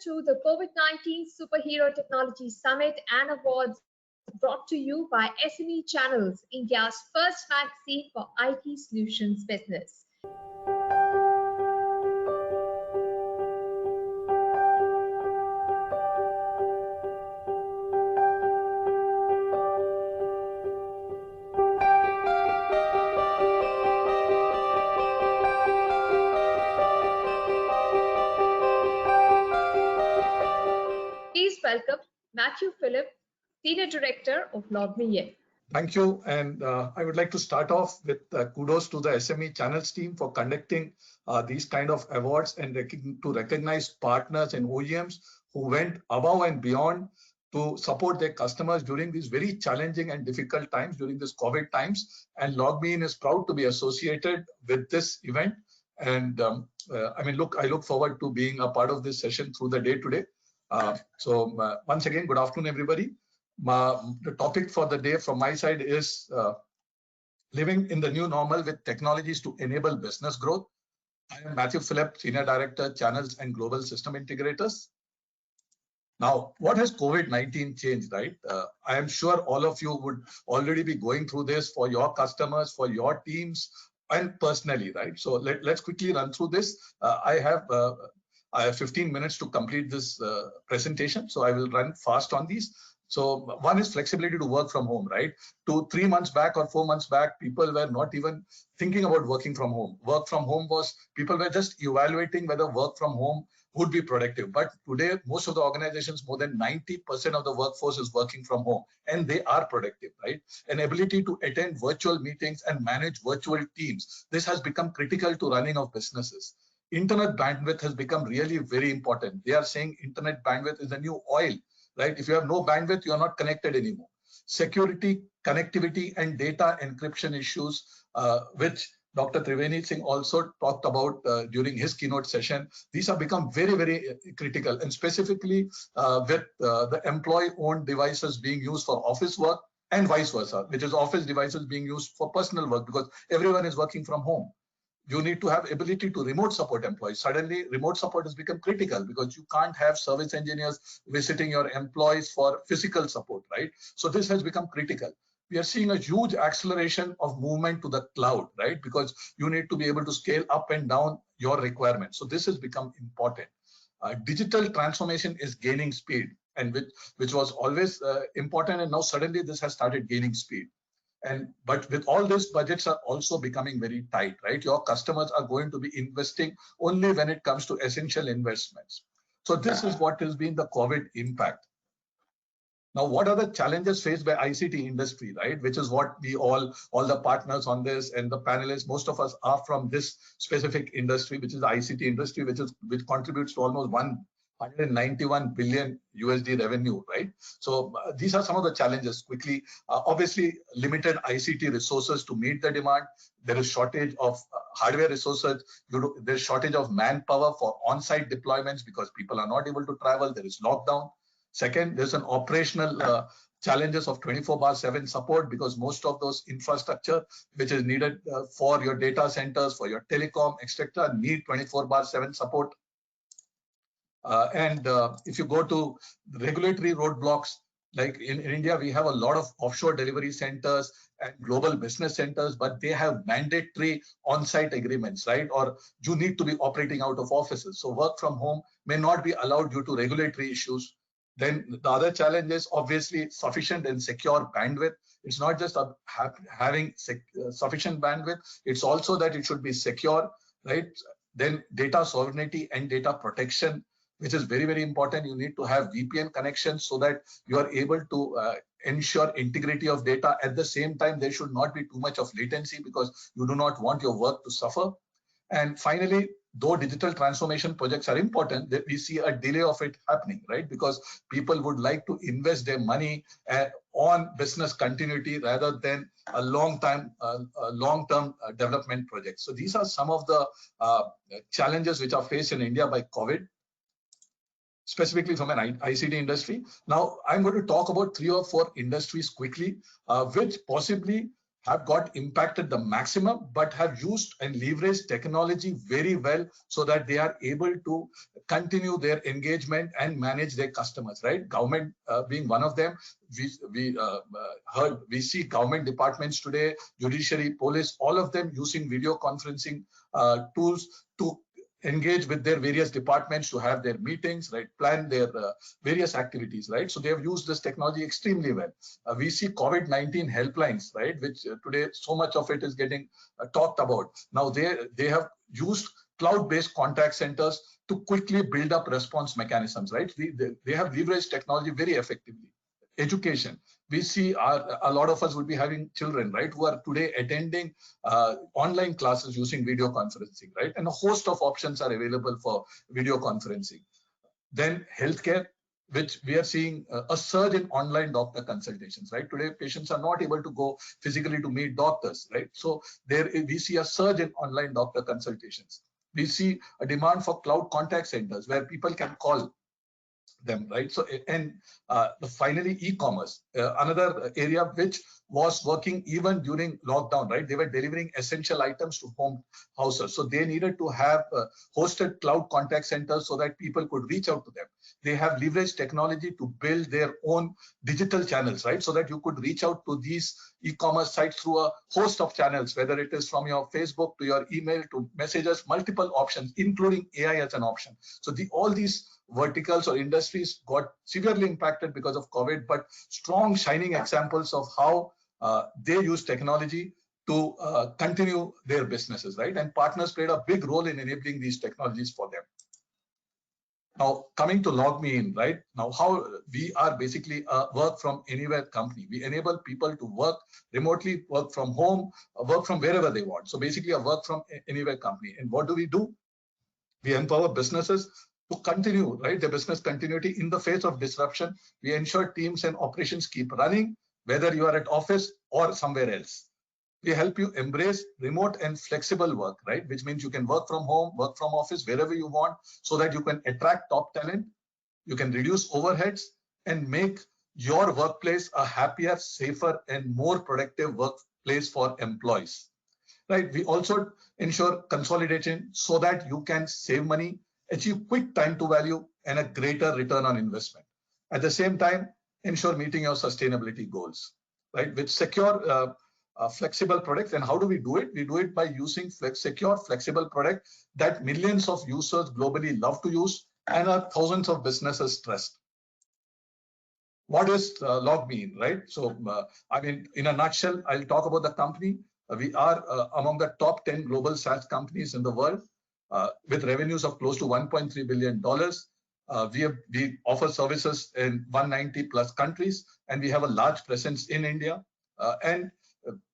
to the COVID-19 Superhero Technology Summit and Awards brought to you by SME Channels, India's first magazine for IT solutions business. Please welcome Mathew, Senior Director of LogMeIn. Thank you. And I would like to start off with kudos to the SME Channels team for conducting these kind of awards and to recognize partners and OEMs who went above and beyond to support their customers during these very challenging and difficult times, during this COVID times. And LogMeIn is proud to be associated with this event. And I look forward to being a part of this session through the day today. Once again, good afternoon, everybody. The topic for the day from my side is living in the new normal with technologies to enable business growth. I am Mathew, Senior Director, Channels and Global System Integrators. Now, what has COVID-19 changed, right? I am sure all of you would already be going through this for your customers, for your teams, and personally, right? So let's quickly run through this. I have 15 minutes to complete this presentation, so I will run fast on these. So one is flexibility to work from home, right? 3 months back or 4 months back, people were not even thinking about working from home. Work from home people were just evaluating whether work from home would be productive. But today, most of the organizations, more than 90% of the workforce is working from home, and they are productive, right? An ability to attend virtual meetings and manage virtual teams. This has become critical to running of businesses. Internet bandwidth has become really very important. They are saying internet bandwidth is the new oil, right? If you have no bandwidth, you are not connected anymore. Security, connectivity, and data encryption issues, which Dr. Triveni Singh also talked about during his keynote session. These have become very, very critical, and specifically with the employee-owned devices being used for office work and vice versa, which is office devices being used for personal work because everyone is working from home. You need to have ability to remote support employees. Suddenly, remote support has become critical because you can't have service engineers visiting your employees for physical support, right? So this has become critical. We are seeing a huge acceleration of movement to the cloud, right? Because you need to be able to scale up and down your requirements. So this has become important. Digital transformation is gaining speed, and which was always important, and now suddenly this has started gaining speed. But with all this, budgets are also becoming very tight, right? Your customers are going to be investing only when it comes to essential investments. So this is what has been the COVID impact. Now, what are the challenges faced by ICT industry, right? Which is what we all the partners on this and the panelists, most of us are from this specific industry, which is the ICT industry, which contributes to almost 191 billion USD revenue, right? So these are some of the challenges quickly. Obviously, limited ICT resources to meet the demand. There is shortage of hardware resources. There's shortage of manpower for on-site deployments because people are not able to travel. There is lockdown. Second, there's an operational challenges of 24/7 support because most of those infrastructure which is needed for your data centers, for your telecom, etc., need 24/7 support. If you go to regulatory roadblocks, like in India, we have a lot of offshore delivery centers and global business centers, but they have mandatory on-site agreements, right? Or you need to be operating out of offices. So work from home may not be allowed due to regulatory issues. Then the other challenge is obviously sufficient and secure bandwidth. It's not just having sufficient bandwidth, it's also that it should be secure, right? Then data sovereignty and data protection, which is very, very important. You need to have VPN connections so that you are able to ensure integrity of data. At the same time, there should not be too much of latency because you do not want your work to suffer. And finally, though digital transformation projects are important, that we see a delay of it happening, right? Because people would like to invest their money on business continuity rather than a long-term development projects. So these are some of the challenges which are faced in India by COVID, specifically from an ICT industry. Now, I'm going to talk about 3 or 4 industries quickly, which possibly have got impacted the maximum, but have used and leveraged technology very well so that they are able to continue their engagement and manage their customers, right? Government being one of them. We see government departments today, judiciary, police, all of them using video conferencing tools to engage with their various departments, to have their meetings, right? Plan their various activities, right? So they have used this technology extremely well. We see COVID-19 helplines, right? Which today so much of it is getting talked about. Now they have used cloud-based contact centers to quickly build up response mechanisms, right? They have leveraged technology very effectively. Education. We see a lot of us would be having children, right, who are today attending online classes using video conferencing, right? And a host of options are available for video conferencing. Then healthcare, which we are seeing a surge in online doctor consultations, right? Today, patients are not able to go physically to meet doctors, right? So there we see a surge in online doctor consultations. We see a demand for cloud contact centers where people can call them, right? So, and finally, e-commerce, another area which was working even during lockdown, right? They were delivering essential items to home houses. So they needed to have hosted cloud contact centers so that people could reach out to them. They have leveraged technology to build their own digital channels, right? So that you could reach out to these e-commerce sites through a host of channels, whether it is from your Facebook to your email to messages, multiple options, including AI as an option. So all these verticals or industries got severely impacted because of COVID, but strong shining examples of how they use technology to continue their businesses, right? And partners played a big role in enabling these technologies for them. Now, coming to LogMeIn, right? Now, how we are basically a work from anywhere company. We enable people to work remotely, work from home, work from wherever they want. So basically a work from anywhere company. And what do? We empower businesses to continue, right, the business continuity in the face of disruption. We ensure teams and operations keep running, whether you are at office or somewhere else. We help you embrace remote and flexible work, right, which means you can work from home, work from office, wherever you want, so that you can attract top talent, you can reduce overheads, and make your workplace a happier, safer, and more productive workplace for employees. Right, we also ensure consolidation so that you can save money, achieve quick time to value, and a greater return on investment. At the same time, ensure meeting your sustainability goals, right? With secure, flexible products. And how do we do it? We do it by using secure, flexible product that millions of users globally love to use and are thousands of businesses trust. What is LogMeIn, right? So, I mean, in a nutshell, I'll talk about the company. We are among the top 10 global SaaS companies in the world with revenues of close to $1.3 billion. We offer services in 190 plus countries, and we have a large presence in India.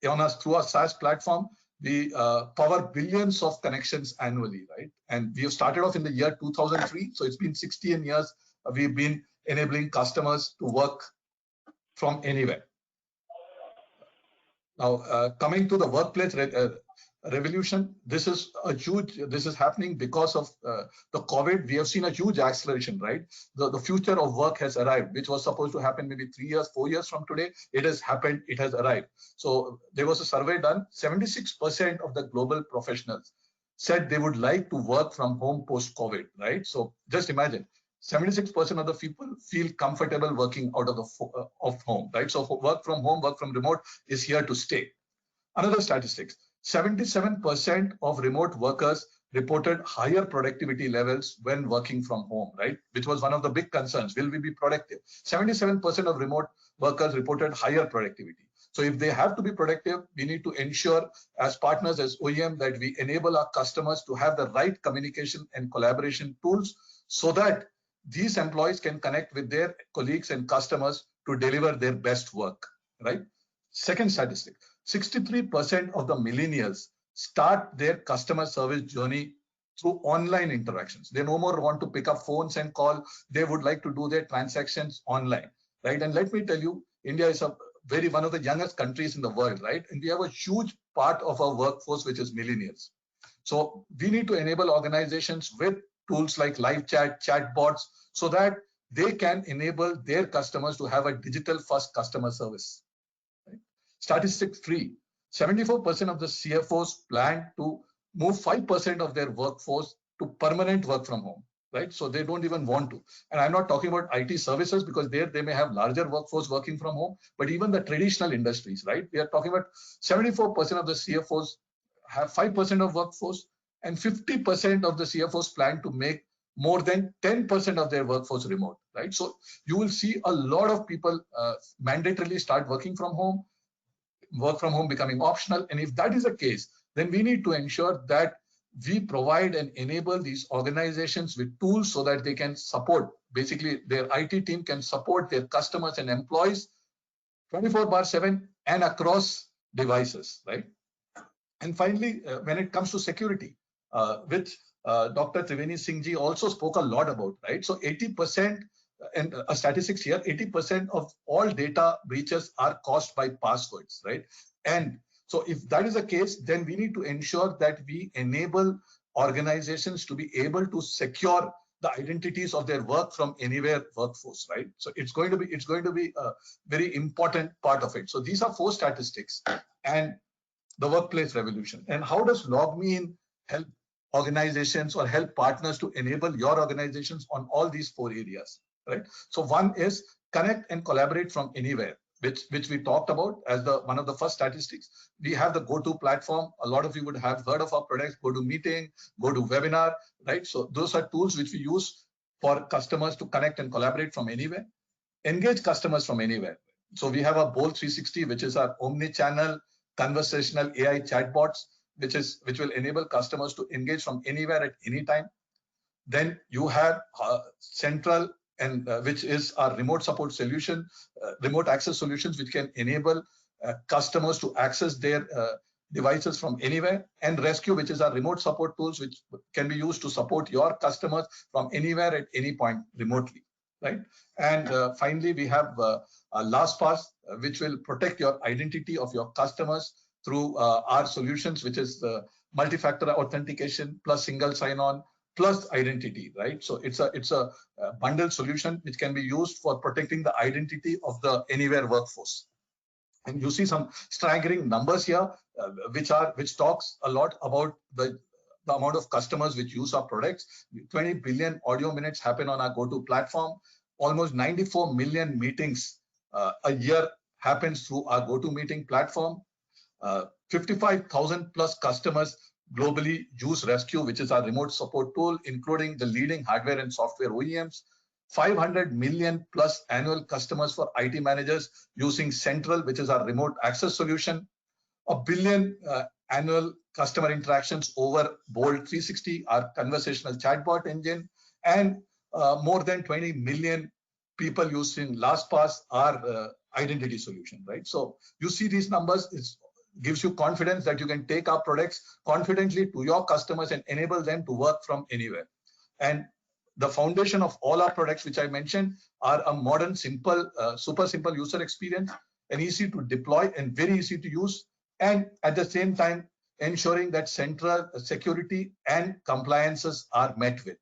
Through our SaaS platform, we power billions of connections annually, right? And we have started off in the year 2003. So it's been 16 years. We've been enabling customers to work from anywhere. Now, coming to the workplace revolution, this is happening because of the COVID. We have seen a huge acceleration, right? The future of work has arrived, which was supposed to happen maybe 3 years, 4 years from today. It has happened, it has arrived. So there was a survey done, 76% of the global professionals said they would like to work from home post-COVID, right? So just imagine, 76% of the people feel comfortable working out of home, right? So work from home, work from remote is here to stay. Another statistics, 77% of remote workers reported higher productivity levels when working from home, right? Which was one of the big concerns. Will we be productive? 77% of remote workers reported higher productivity. So if they have to be productive, we need to ensure as partners, as OEM, that we enable our customers to have the right communication and collaboration tools so that these employees can connect with their colleagues and customers to deliver their best work, right? Second statistic, 63% of the millennials start their customer service journey through online interactions. They no more want to pick up phones and call. They would like to do their transactions online, right? And let me tell you, India is one of the youngest countries in the world, right? And we have a huge part of our workforce, which is millennials. So we need to enable organizations with tools like live chat, chatbots, so that they can enable their customers to have a digital first customer service. Right? Statistic 3, 74% of the CFOs plan to move 5% of their workforce to permanent work from home. right? So they don't even want to. And I'm not talking about IT services, because there they may have larger workforce working from home, but even the traditional industries, right? We are talking about 74% of the CFOs have 5% of workforce, and 50% of the CFOs plan to make more than 10% of their workforce remote, right? So you will see a lot of people mandatorily start working from home, work from home becoming optional. And if that is the case, then we need to ensure that we provide and enable these organizations with tools so that they can support, basically their IT team can support their customers and employees 24/7 and across devices, right? And finally, when it comes to security, which Dr. Triveni Singh ji also spoke a lot about, right? So 80%, and statistics here, 80% of all data breaches are caused by passwords, right? And so if that is the case, then we need to ensure that we enable organizations to be able to secure the identities of their work from anywhere workforce, right? So it's going to be a very important part of it. So these are 4 statistics. And the workplace revolution. And how does LogMeIn help organizations or help partners to enable your organizations on all these 4 areas, right? So one is connect and collaborate from anywhere, which we talked about as one of the first statistics. We have the go-to platform. A lot of you would have heard of our products, GoToMeeting, GoToWebinar, right? So those are tools which we use for customers to connect and collaborate from anywhere. Engage customers from anywhere. So we have a Bolt 360, which is our omni-channel conversational AI chatbots, which will enable customers to engage from anywhere at any time. Then you have Central, and which is our remote support solution, remote access solutions, which can enable customers to access their devices from anywhere, and Rescue, which is our remote support tools, which can be used to support your customers from anywhere at any point remotely, right? And finally, we have LastPass, which will protect your identity of your customers through our solutions, which is the multi-factor authentication plus single sign-on plus identity, right? So it's a bundled solution which can be used for protecting the identity of the anywhere workforce. And you see some staggering numbers here, which talks a lot about the amount of customers which use our products. 20 billion audio minutes happen on our go-to platform. Almost 94 million meetings a year happens through our GoToMeeting platform. 55,000 plus customers globally use Rescue, which is our remote support tool, including the leading hardware and software OEMs. 500 million plus annual customers for IT managers using Central, which is our remote access solution. 1 billion annual customer interactions over Bolt 360, our conversational chatbot engine, and more than 20 million people using LastPass, our identity solution, right? So you see these numbers, it gives you confidence that you can take our products confidently to your customers and enable them to work from anywhere. And the foundation of all our products, which I mentioned, are a modern, simple, super simple user experience, and easy to deploy and very easy to use, and at the same time ensuring that central security and compliances are met with.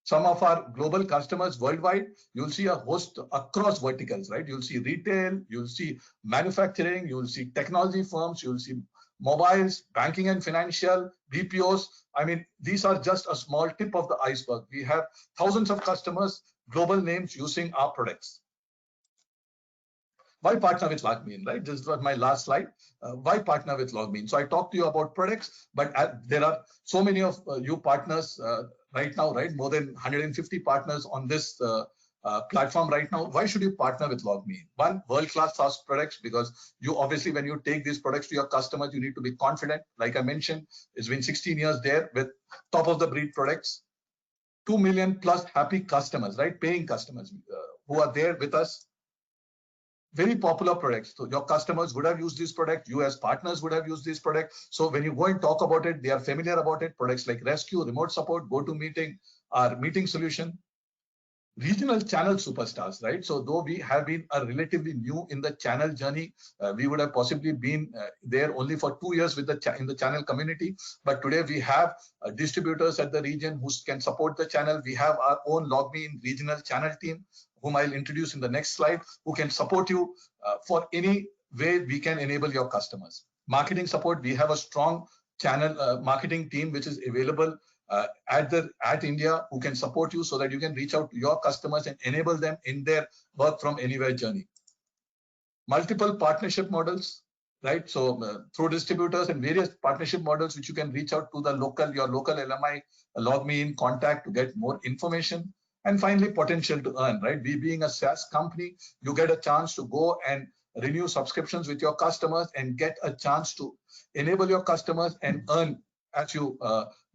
Some of our global customers worldwide, you'll see a host across verticals, right? You'll see retail, you'll see manufacturing, you'll see technology firms, you'll see mobiles, banking and financial, BPOs. I mean, these are just a small tip of the iceberg. We have thousands of customers, global names using our products. Why partner with LogMeIn, right? This was my last slide. Why partner with LogMeIn? So I talked to you about products, but there are so many of you partners right now, right? More than 150 partners on this platform right now. Why should you partner with LogMeIn? One, world-class SaaS products, because you obviously, when you take these products to your customers, you need to be confident. Like I mentioned, it's been 16 years there with top of the breed products. 2 million plus happy customers, right? Paying customers who are there with us. Very popular products. So your customers would have used this product. You as partners would have used this product. So when you go and talk about it, they are familiar about it. Products like Rescue, remote support, GoToMeeting, our meeting solution. Regional channel superstars, right? So though we have been relatively new in the channel journey, we would have possibly been there only for 2 years with in the channel community. But today we have distributors at the region who can support the channel. We have our own LogMeIn regional channel team, whom I'll introduce in the next slide, who can support you for any way we can enable your customers. Marketing support, we have a strong channel marketing team which is available at India who can support you so that you can reach out to your customers and enable them in their work from anywhere journey. Multiple partnership models, right? So through distributors and various partnership models, which you can reach out to your local LMI, LogMeIn contact to get more information. And finally, potential to earn, right? We being a SaaS company, you get a chance to go and renew subscriptions with your customers and get a chance to enable your customers and earn as you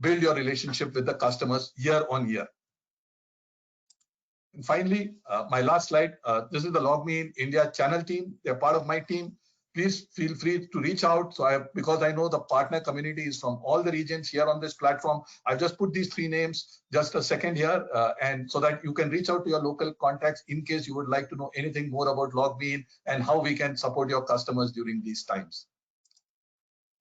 build your relationship with the customers year on year. And finally, my last slide, this is the LogMeIn India channel team. They're part of my team. Please feel free to reach out. So because I know the partner community is from all the regions here on this platform, I've just put these 3 names just a second here, and so that you can reach out to your local contacts in case you would like to know anything more about LogMeIn and how we can support your customers during these times.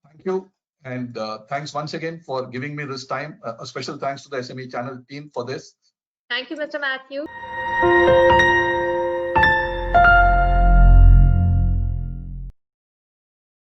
Thank you. And thanks once again for giving me this time. A special thanks to the SME channel team for this. Thank you, Mr. Mathew.